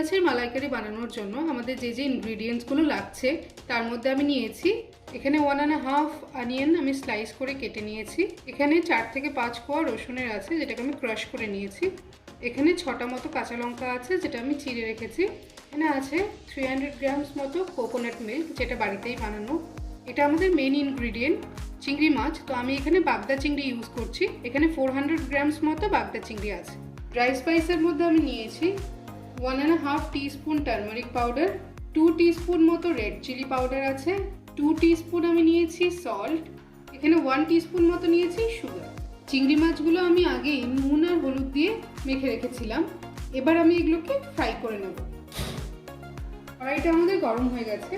মাছের মালাইকারি বানানোর জন্য আমাদের যে ইনগ্রেডিয়েন্টসগুলো লাগছে তার মধ্যে আমি নিয়েছি এখানে 1.5 অনিয়ন আমি স্লাইস করে কেটে নিয়েছি। এখানে 4 থেকে 5 কোয়া রসুনের আছে যেটাকে আমি ক্রাশ করে নিয়েছি। এখানে 6টা মতো কাঁচা লঙ্কা আছে যেটা আমি চিড়ে রেখেছি। এখানে আছে 300 গ্রামস মতো কোকোনাট মিল্ক যেটা বাড়িতেই বানানো। এটা আমাদের মেইন ইনগ্রেডিয়েন্ট চিংড়ি মাছ, তো আমি এখানে বাগদা চিংড়ি ইউজ করছি। এখানে 400 গ্রামস মতো বাগদা চিংড়ি আছে। ড্রাই স্পাইসের মধ্যে আমি নিয়েছি 1.5 টিস্পুন টার্মারিক পাউডার, 2 টিস্পুন মতো রেড চিলি পাউডার আছে, 2 টিস্পুন আমি নিয়েছি সল্ট, এখানে 1 টিস্পুন মতো নিয়েছি সুগার। চিংড়ি মাছগুলো আমি আগেই নুন আর হলুদ দিয়ে মেখে রেখেছিলাম। এবার আমি এগুলোকে ফ্রাই করে নেব। কড়াইটা আমাদের গরম হয়ে গেছে।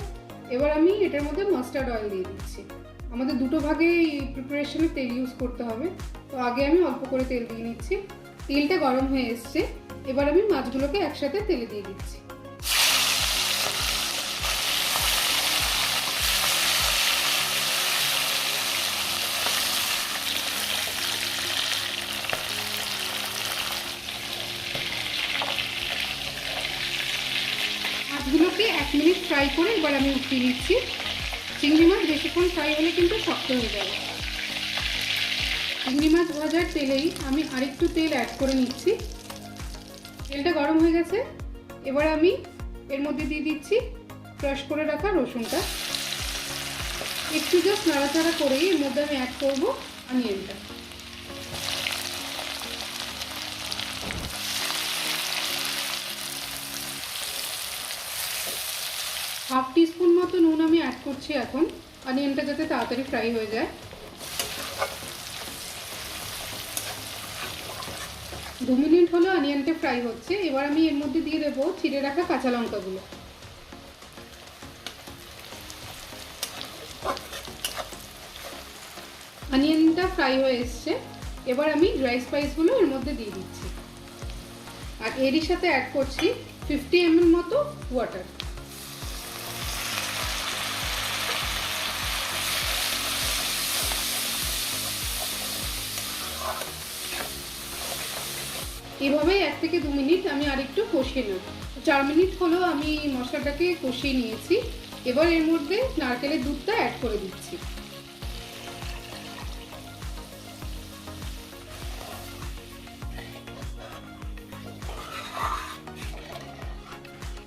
এবার আমি এটার মধ্যে মাস্টার্ড অয়েল দিয়ে দিচ্ছি। আমাদের দুটো ভাগে প্রিপারেশনে তেল ইউজ করতে হবে, তো আগে আমি অল্প করে তেল দিয়ে নিচ্ছি। তেলটা গরম হয়ে এসছে, এবার আমি মাছগুলোকে একসাথে তেলে দিয়ে দিচ্ছি। মাছগুলোকে 1 মিনিট ফ্রাই করে এবার আমি উঠিয়ে নিচ্ছি। চিংড়ি মাছ বেশিক্ষণ ফ্রাই হলে কিন্তু শক্ত হয়ে যাবে। চিংড়ি মাছ ভাজার তেলেই আমি আরেকটু তেল অ্যাড করে নিচ্ছি। তেলটা গরম হয়ে গেছে, এবার আমি এর মধ্যে দিয়ে দিচ্ছি ক্রাশ করে রাখা রসুনটা। একটু জাস্ট নাড়াচাড়া করেই এর মধ্যে আমি অ্যাড করব অনিয়নটা। হাফ টিস্পুন মতো নুন আমি অ্যাড করছি এখন, অনিয়নটা যাতে তাড়াতাড়ি ফ্রাই হয়ে যায়। 2 মিনিট হলো অনিয়নটা ফ্রাই হচ্ছে। এবার আমি এর মধ্যে দিয়ে দেবো চিড়ে রাখা কাঁচা লঙ্কাগুলো। অনিয়নটা ফ্রাই হয়ে এসছে, এবার আমি ড্রাই স্পাইসগুলো এর মধ্যে দিয়ে দিচ্ছি। আর এরই সাথে অ্যাড করছি 50 ml মতো ওয়াটার। এভাবেই 1 থেকে 2 মিনিট আমি আরেকটু কষিয়ে নেব। 4 মিনিট হলো আমি মশলাটাকে কষিয়ে নিয়েছি। এবার এর মধ্যে নারকেলের দুধটা অ্যাড করে দিচ্ছি।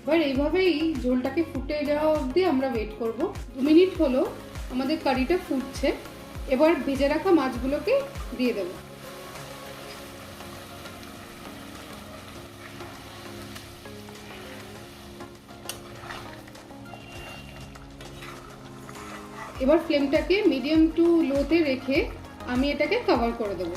এবার এইভাবেই ঝোলটাকে ফুটে যাওয়া অবধি আমরা ওয়েট করব। 2 মিনিট হলো আমাদের কারিটা ফুটছে। এবার ভেজে রাখা মাছগুলোকে দিয়ে দেবো। এবার ফ্লেমটাকে মিডিয়াম টু লোতে রেখে আমি এটাকে কভার করে দেবো।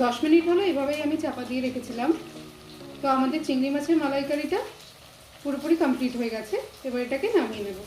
দশ মিনিট হলো এভাবেই আমি চাপা দিয়ে রেখেছিলাম। তো আমাদের চিংড়ি মাছের মালাইকারিটা পুরোপুরি কমপ্লিট হয়ে গেছে। এবার এটাকে নামিয়ে নেব।